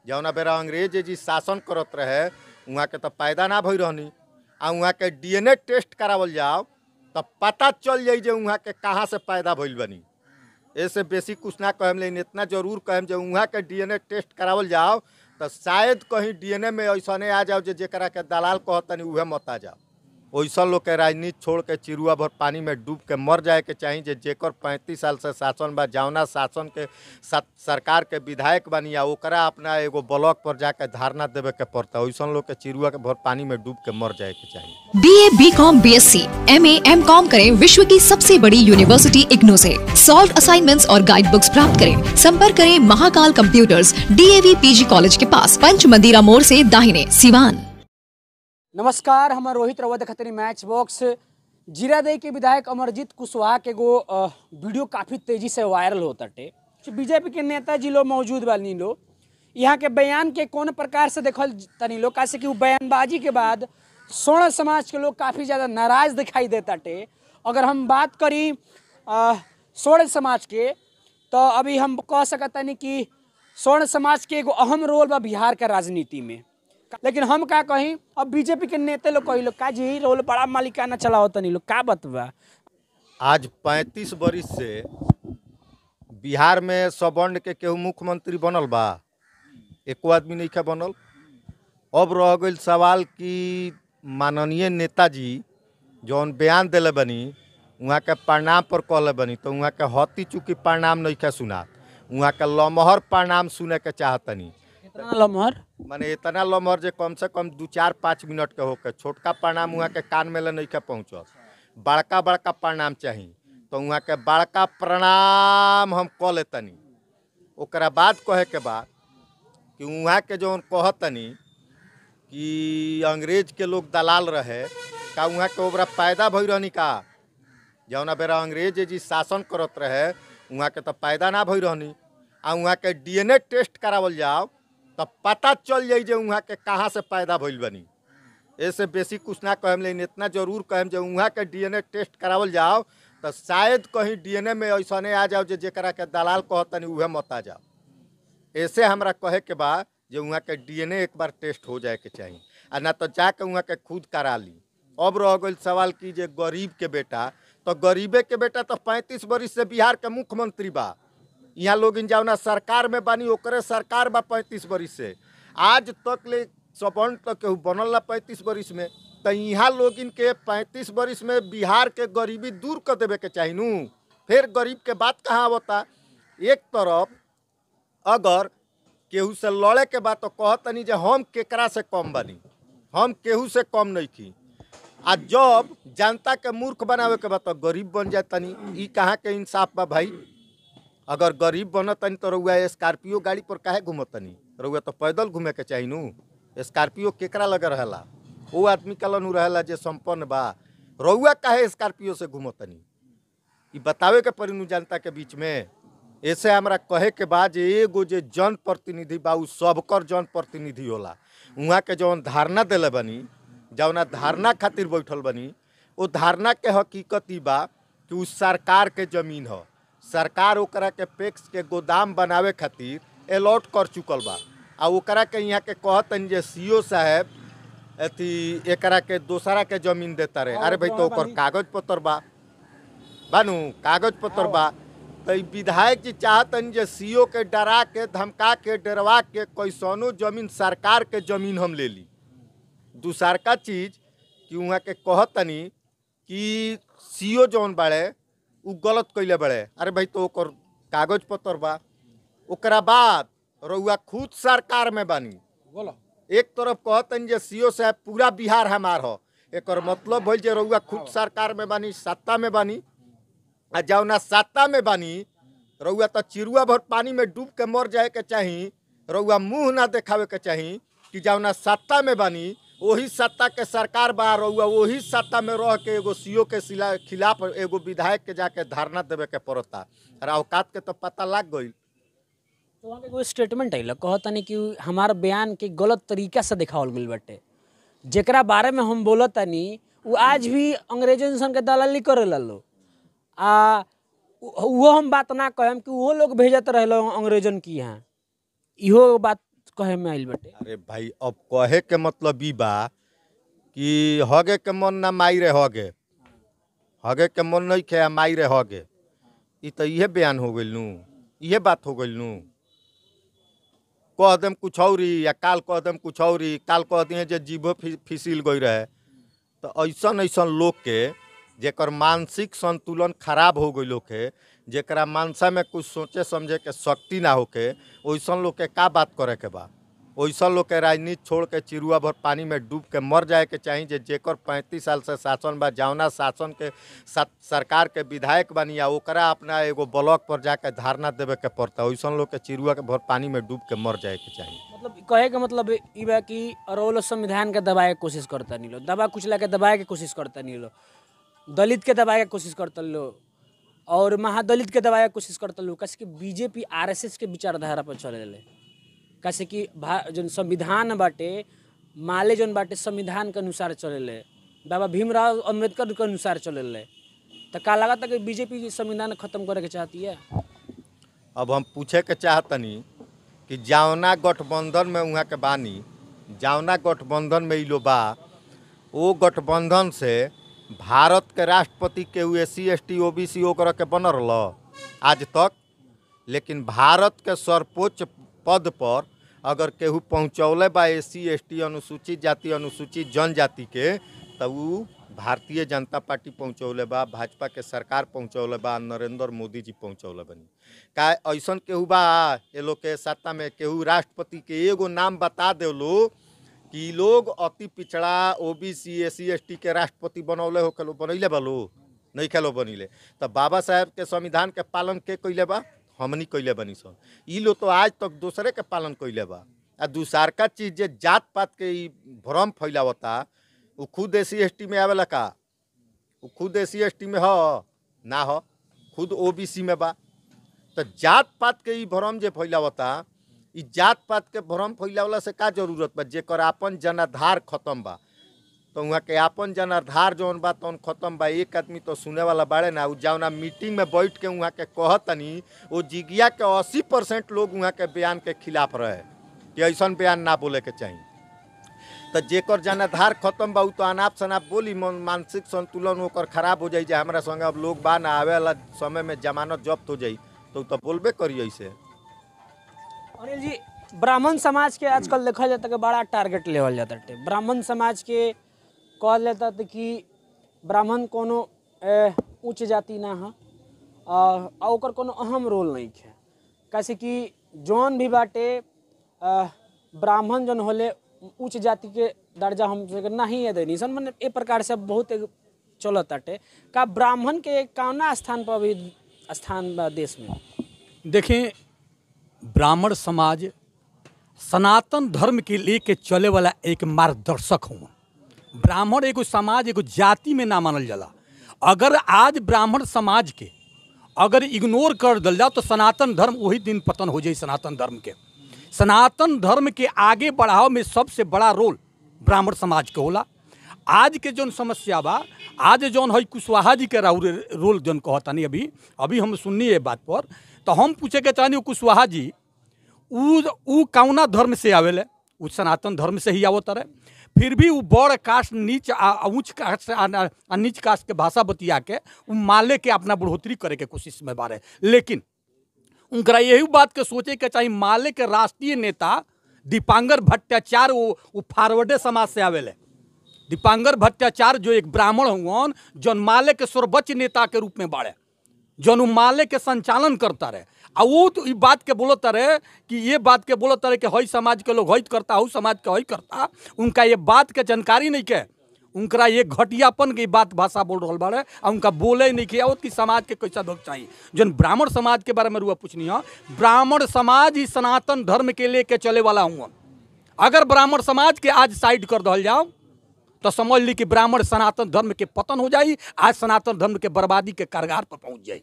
जौना बेरा अंग्रेज जी शासन करत रहे वहाँ के तो पैदा ना भई रहनी आ वहाँ के डीएनए टेस्ट करावल जाओ तब पता चल जाई जे वहाँ के कहाँ से पैदा भइल बनी। ऐसे बेसी कुछ ना कहम, लेकिन इतना जरूर कहम जे वहाँ के डीएनए टेस्ट करावल जाओ तो शायद कहीं डीएनए में ऐसा नहीं आ जाओ जेकरा के दलाल कहतनी उहे मत आ जाओ। वैसा लोग के राजनीति छोड़ के चिरुआ भर पानी में डूब के मर जाए के चाहिए जेकर 35 साल से शासन बा, जौना शासन के सरकार के विधायक बनी आ ओकरा अपना एगो ब्लॉक पर जाके धारणा देवे के पड़ता। वैसा लोग के चिरुआ के भर पानी में डूब के मर जाए के चाहिए। BA, BCom, BSc, MA, MCom करें विश्व की सबसे बड़ी यूनिवर्सिटी इग्नू से। सॉल्व असाइनमेंट्स और गाइड बुक्स प्राप्त करें। संपर्क करें Mahakal computers, DAV PG college के पास, पंच मंदिरा मोड़ से दाहिने, सिवान। नमस्कार, हमार रोहित रवा देखतनी मैच बॉक्स। जीरादेई के विधायक अमरजीत कुशवाहा के गो वीडियो काफ़ी तेजी से वायरल होता टे। बीजेपी के नेताजी लोग मौजूद बानी लोग यहाँ के बयान के कौन प्रकार से देखल तनी लोग, कैसे कि वो बयानबाजी के बाद सोना समाज के लोग काफ़ी ज़्यादा नाराज़ दिखाई देता टे। अगर हम बात करी सोना समाज के तो अभी हम कह सकतानी कि सोना समाज के एगो अहम रोल बा बिहार के राजनीति में। लेकिन हम का कहीं अब बीजेपी के नेता लोग कही लोग का जी रोल बड़ा मालिकाना चलाओ तनी लोग का बतवा। आज 35 बरिस से बिहार में सवर्ण के केहू मुख्यमंत्री बनल बा, एको आदमी नहीं खा बनल। अब रह गई सवाल कि माननीय नेताजी जौन बयान दिले बनी वहाँ के प्रणाम पर कहले बनी तो वहाँ के हती चूँकि प्रणाम नहीं खा सुना, वहाँ के लमहर प्रणाम सुने के चाहतनी। लमहर माने इतना लमहर जे कम से कम 2-4-5 मिनट के होके, छोटका प्रणाम वहाँ के कान में नहीं के पहुँचल, बड़का बड़का प्रणाम चाहिए। तो वहाँ के बड़का प्रणाम हम कह लेतनी। ओकरा बाद कहे के बाद कि वहाँ के जो कहतनी कि अंग्रेज के लोग दलाल रहे का वहाँ के ओकरा पैदा भई रहनी का, जौना बेरा अंग्रेज जी शासन करत रहे वहाँ के तो पैदा ना भई रहनी आ वहाँ के डीएनए टेस्ट करावल जाओ तब पता चल जाई जे वहाँ के कहाँ से पैदा भइल बनी। ऐसे बेसी कुछ ना कहम, लेकिन इतना जरूर कहम जे वहाँ के डीएनए टेस्ट करावल जाओ तो शायद कहीं डीएनए में ऐसा नहीं आ जाओ जेकरा के दलाल कहतनी उहे मत आ जाओ। ऐसे हमरा कहे के बाद जे वहाँ के डीएनए एक बार टेस्ट हो जाए के चाहिए आ ना तो जाके वहाँ के खुद करा ली। अब रह गई सवाल की जे गरीब के बेटा, तो गरीबे के बेटा तो 35 बरिस से बिहार के मुख्यमंत्री बा। यहाँ लोग जौना सरकार में बानी ओकरे सरकार बा 35 बरिस से, आज तक ले सवर्ण तक केहू बनल ना 35 बरिस में। तो यहाँ लोग के 35 बरिस में बिहार के गरीबी दूर कर देवे के चाहिए नू। फिर गरीब के बात कहाँ आवता। एक तरफ अगर केहू से लड़े के बात तो कहतनी जे हम केकरा से कम बनी, हम केहू से कम नहीं की। आ जब जनता के मूर्ख बनावे के बात तो गरीब बन जाए तनी, ई कहाँ के इंसाफ बा भाई। अगर गरीब बनतनी तो रउआ स्कॉर्पियो गाड़ी पर काहे घूमतनी, रउआ तो पैदल घूमे के चाहिए नू। स्कॉर्पियो केकरा लगे रहेला, वो आदमी का नु रहेला जे संपन्न बा। रउआ काहे स्कॉर्पियो से घूमतनी, ई बतावे के पड़ी नु जनता के बीच में। ऐसे हमरा कहे के बाद एगो जे जनप्रतिनिधि बा उ सबकर जनप्रतिनिधि होला। वहाँ के जौन धारणा दिले बनी, जौना धारणा खातिर बैठल बनी, वो धारणा के हकीकत ई बा कि उ सरकार के जमीन ह। सरकार ओकरा के पैक्स के गोदाम बनावे खातिर अलॉट कर चुकल बा आ ओकरा के यहाँ के कहतन जे सीओ साहब अथी एकरा के दोसरा के जमीन देता रहे। अरे भाई तो ओकर कागज पत्र बा बानू, कागज पत्र बा। तो विधायक जी चाहतन जे सीओ के डरा के धमका के डरवा के कैसनो जमीन सरकार के जमीन हम ले ली। दूसर का चीज़ कि वहाँ के कहतनी कि सीओ जौन बाड़े उ गलत कैले बड़े। अरे भाई तो ओकर कागज पत्र बा। ओकरा बाद रउआ खुद सरकार में बानी, एक तरफ कहतन जे सीओ साहब पूरा बिहार हमार हो, एकर मतलब भइल जे रउआ खुद सरकार में बानी, सत्ता में बानी। आ जौना सत्ता में बानी रउआ तो चिरुआ भर पानी में डूब के मर जाए के चाही। रउआ मुँह ना देखावे के चाही कि जौना सत्ता में बानी वही सत्ता के सरकार बा, रउआ वही सत्ता में रह के एगो सीओ के खिलाफ एगो विधायक के जाके धारणा देवे के पड़ता। और औकात के तो पता लग गई। तो वहाँ के कोई स्टेटमेंट है कहतनी कि हमार बयान के गलत तरीका से दिखावल गई बटे, जेकरा बारे में हम बोलतनी वो आज भी अंग्रेजन सन के दलाली करे लो। वो हम बात ना कहम कि वो लोग भेजत रहे अंग्रेजन की यहाँ, इहो बात कहे में आइल बटे? अरे भाई अब कहे के मतलब ई बा कि हगे के मन ना माई रे हगे, हगे के मन नहीं खे माई रे हगे, ई तो इहे बयान हो गइल नू, इहे बात हो गइल नू। कह देम कुछ औरी या काल कह देम कुछ औरी, काल कह दिए जे जीभो फिसिल गई रहे। तो ऐसन ऐसन लोग के जेकर मानसिक संतुलन खराब हो गई होके, जेकरा मानसा में कुछ सोचे समझे के शक्ति ना होके, वैसन लोग के का बात करे के बा। वैसन लोग के राजनीति छोड़ के चिरुआ भर पानी में डूब के मर जाए के चाहिए। जेकर 35 साल से शासन बा, जौना शासन के सरकार के विधायक बनी आ ओकरा अपना एगो ब्लॉक पर जाके धारणा देवे के पड़ता। वैसन लोग के चिरुआ के भर पानी में डूब के मर जाए के चाहिए। मतलब कहे के मतलब ई बा कि अरोलो संविधान के दबाए के कोशिश करता नहीं लो, दबा कुचला के दबाए के कोशिश करता नहीं लो, दलित के दबाए के कोशिश करता लो और महादलित के दबाए के कोशिश करता लो। कैसे कि बीजेपी आरएसएस के विचारधारा पर चले ले, कैसे कि जो संविधान बाटे माले जौन बाटे संविधान के अनुसार चले ले, बाबा भीमराव अम्बेडकर के अनुसार चले ले। तो का लगा था कि बीजेपी संविधान खत्म करे के चाहती है? अब हम पूछे के चाहतनी कि जौना गठबंधन में वहाँ के बानी, जौना गठबंधन में इलो बा, वो गठबंधन से भारत के राष्ट्रपति के SC ST OBC ओकरा के बन रहा आज तक। लेकिन भारत के सर्वोच्च पद पर अगर केहू पहुँचौले बा SC ST अनुसूचित जाति अनुसूचित जनजाति के, तो वो भारतीय जनता पार्टी पहुँचौले बा, भाजपा के सरकार पहुँचौले बा, नरेंद्र मोदी जी पहुँचौले बनी। का ऐसन केहू बा ये लोग के सत्ता में केहू राष्ट्रपति के एगो नाम बता दे लो कि लोग अति पिछड़ा OBC SC ST के राष्ट्रपति बनौले हो के बनैले बा लो? नहीं खेलो बनीले। तो बाबा साहेब के संविधान के पालन के कैले बा? हमनी कैले बनी सन। ई लोग तो आज तक दूसरे के पालन कैले बा। आ दूसर का चीज जे जात पात के ई भ्रम फैलावता, वो खुद SC ST में आवेला का? वो खुद SC ST में हो ना हो, खुद OBC में बा। तो जात पात के ई भ्रम जे फैलावता, ई जात पात के भ्रम फैलावला से का जरूरत बा? जेकर आपन जनाधार खत्म बा, तो वहाँ के आपन जनाधार जौन बा तौन खत्म बा। एक आदमी तो सुने वाला बाड़े ना, उ जौना मीटिंग में बैठ के वहाँ के कहतनी, वो जिगिया के 80% लोग वहाँ के बयान के खिलाफ रहे कि ऐसा बयान ना बोले के चाहिए। तो जेकर जनाधार खत्म बा, उ तो अनाप शनाप बोली, मानसिक संतुलन ओकर खराब हो जाए। हमारा संगे अब लोग बा ना, आवे वाला समय में जमानत जब्त हो जाई तो बोलबे करी ऐसे। अनिल जी, ब्राह्मण समाज के आजकल देखा जाता है बड़ा टारगेट लेवल जाता है। ब्राह्मण समाज के कहल जाता है कि ब्राह्मण कोनो उच्च जाति ना है और ओकर कोनो अहम रोल नहीं है। कैसे कि जौन भी बाटे ब्राह्मण जौन होले उच्च जाति के दर्जा हम नहीं है देनी सन, मैंने ए प्रकार से बहुत चलत ताटे। का ब्राह्मण के कौना स्थान पर अभी स्थान बा देश में? देखें, ब्राह्मण समाज सनातन धर्म के लेके चले वाला एक मार्गदर्शक हुआ। ब्राह्मण एगो समाज एगो जाति में ना मानल जाला। अगर आज ब्राह्मण समाज के अगर इग्नोर कर दिल जाओ तो सनातन धर्म वही दिन पतन हो जाए। सनातन धर्म के सनातन के आगे बढ़ाव में सबसे बड़ा रोल ब्राह्मण समाज के होला। आज के जौन समस्या बा, आज जौन है कुशवाहा जी के रोल जौन कहतानी अभी हम सुननी है बात पर, तो हम पूछे के चाहनी कुशवाहा जी उ कौना धर्म से आवेले? उ सनातन धर्म से ही आवत रहे। फिर भी वो बड़ कास्ट नीच ऊँच कास्ट से नीच कास्ट के भाषा बतिया के उ माले के अपना बढ़ोतरी करे के कोशिश में बारे। लेकिन उनका यही बात के सोचे के चाहिए, माले के राष्ट्रीय नेता दीपांकर भट्टाचार्य वो फॉरवर्डे समाज से आवेले। दीपांकर भट्टाचार्य जो एक ब्राह्मण हुआ, जौन माले के सर्वोच्च नेता के रूप में बाड़े, जौन माले के संचालन करता रहे। आ वो तो ये बात के बोलता रहे कि ये बात के बोलता रहे कि हई समाज के लोग हई करता, हऊ समाज के हई करता। उनका ये बात के जानकारी नहीं के, उनका ये घटियापन की बात भाषा बोल रहा बाड़े। और उनका बोले नहीं किया कि समाज के कैसा लोग चाहिए। जौन ब्राह्मण समाज के बारे में रुआ पूछनी है, ब्राह्मण समाज ही सनातन धर्म के लेके चले वाला हुआ। अगर ब्राह्मण समाज के आज साइड कर दल जाओ तो समझ ली कि ब्राह्मण सनातन धर्म के पतन हो जाए, आज सनातन धर्म के बर्बादी के कारगार पर पहुंच जाए।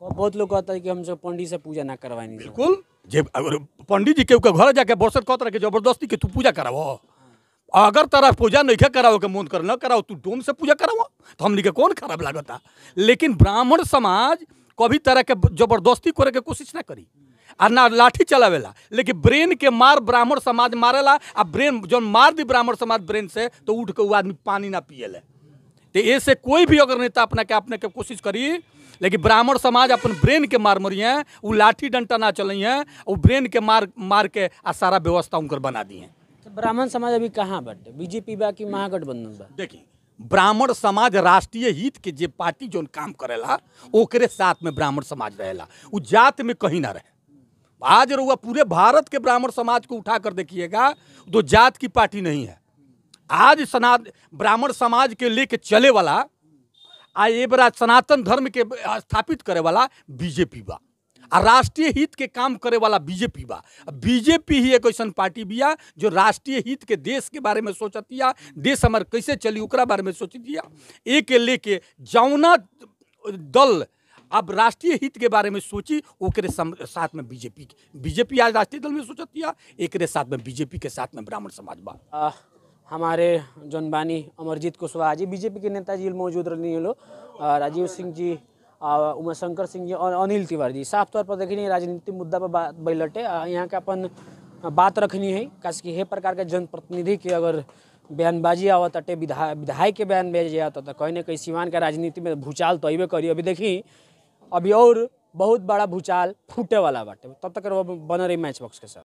बहुत लोग कहता है कि हम सब पंडित से पूजा ना करवाएंगे। बिल्कुल, जब अगर पंडित जी के घर जाके बरसत कहते रहे कि जबरदस्ती के तू पूजा कराओ, अगर तारा पूजा नहीं कराओ के मन कर न कराओ, तू डोम से पूजा कराओ, तो हमने के कौन खराब लागता। लेकिन ब्राह्मण समाज कभी तरह के जबरदस्ती करे के कोशिश ना करी। आ ना लाठी चलावेला, लेकिन ब्रेन के मार ब्राह्मण समाज मारेला। आ ब्रेन जौन मार दी ब्राह्मण समाज ब्रेन से, तो उठ के वो आदमी पानी ना पिएले। तो ऐसे कोई भी अगर नेता अपने के कोशिश करी, लेकिन ब्राह्मण समाज अपन ब्रेन के मार मरी हैं, वो लाठी डंटा ना चली हैं, वो ब्रेन के मार के आ सारा व्यवस्था उनकर बना दी हैं। तो ब्राह्मण समाज अभी कहाँ बाटे? बीजेपी बा कि महागठबंधन बा? देखिए, ब्राह्मण समाज राष्ट्रीय हित के जे पार्टी जोन काम करेला, ओकरे साथ में ब्राह्मण समाज रहेला, वो जात में कहीं ना रहे। आज रहुआ पूरे भारत के ब्राह्मण समाज को उठा कर देखिएगा, तो जात की पार्टी नहीं है। आज ब्राह्मण समाज के लेके चले वाला, आ ये बड़ा सनातन धर्म के स्थापित करे वाला बीजेपी बा, आ राष्ट्रीय हित के काम करे वाला बीजेपी बा। बीजेपी ही एक ऐसा पार्टी बिया जो राष्ट्रीय हित के, देश के बारे में सोचतिया, देश हमारे कैसे चली ओकरा बारे में सोचतिया। एक लेके जौना दल अब राष्ट्रीय हित के बारे में सोची, ओकरे साथ में बीजेपी आज राष्ट्रीय दल में सोचतिया, एक साथ में बीजेपी के साथ में ब्राह्मण समाज बा। हमारे जौन बानी अमरजीत कुशवाहा जी, बीजेपी के नेताजी मौजूद रहनी लो, राजीव सिंह जी, उमाशंकर सिंह जी और अनिल तिवारी जी। साफ तौर पर देखनी राजनीतिक मुद्दा पर बात बैलटे, यहाँ के अपन बात रखनी है, काश कि हे प्रकार के जनप्रतिनिधि के अगर बयानबाजी आवत अटे, विधायक के बयानबाजी आवत, तो कहीं ना कहीं सीवान के राजनीति में भूचाल तो अबे करी। अभी देखी, अभी और बहुत बड़ा भूचाल फूटे वाला बाटे। तब तक बन रही मैच बॉक्स के साथ।